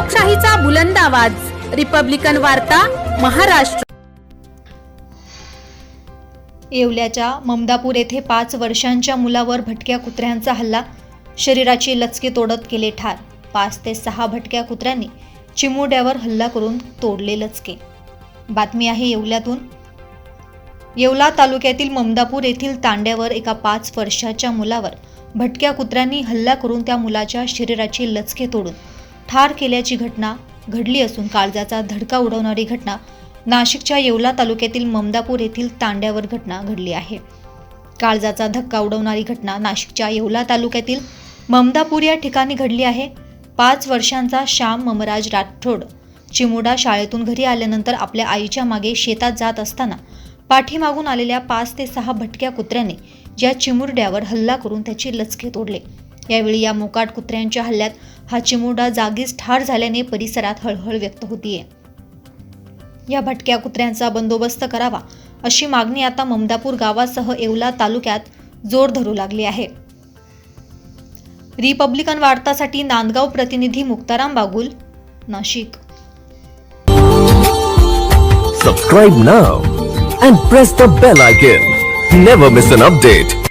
लोकशाहीचा बुलंद आवाज, रिपब्लिकन वार्ता, महाराष्ट्र। येवल्याच्या ममदापूर येथे 5 वर्षांच्या मुलावर भटक्या कुत्र्यांचा हल्ला, शरीराची लचके तोडत केले ठार। 5 ते 6 भटक्या कुत्र्यांनी चिमुरड्यावर हल्ला करून तोडले लचके। बातमी आहे येवल्यातून। येवला तालुक्यातील ममदापूर येथील तांड्यावर एका 5 वर्षाच्या मुलावर भटक्या कुत्र्यांनी हल्ला करून त्या मुलाच्या शरीराची लचके तोडून ठार केल्याची घटना घडली असून काळजाचा धडका उडवणारी घटना नाशिकच्या येवला तालुक्यातील ममदापूर येथील तांड्यावर घटना घडली आहे। काळजाचा धक्का उडवणारी घटना नाशिकच्या येवला तालुक्यातील ममदापूर या ठिकाणी घडली आहे। 5 वर्षांचा श्याम ममराज राठोड चिमुरडा शाळेतून घरी आल्यानंतर आपल्या आईच्या मागे शेतात जात असताना पाठीमागून आलेल्या 5 ते 6 भटक्या कुत्र्याने या चिमुरड्यावर हल्ला करून त्याची लचके तोडले। यावेळी या मोकाट कुत्र्यांच्या हल्ल्यात हा चिमुरडा जागीच ठार झाल्याने परिसरात हळहळ व्यक्त होतीये। या भटक्या कुत्र्यांचा बंदोबस्त करावा अशी मागणी आता ममदापूर गावासह येवला तालुक्यात जोर धरू लागली आहे। रिपब्लिकन वार्तासाठी नांदगाव प्रतिनिधी Muktaram Bagul, Nashik. Subscribe now and press the bell icon. Never miss an update.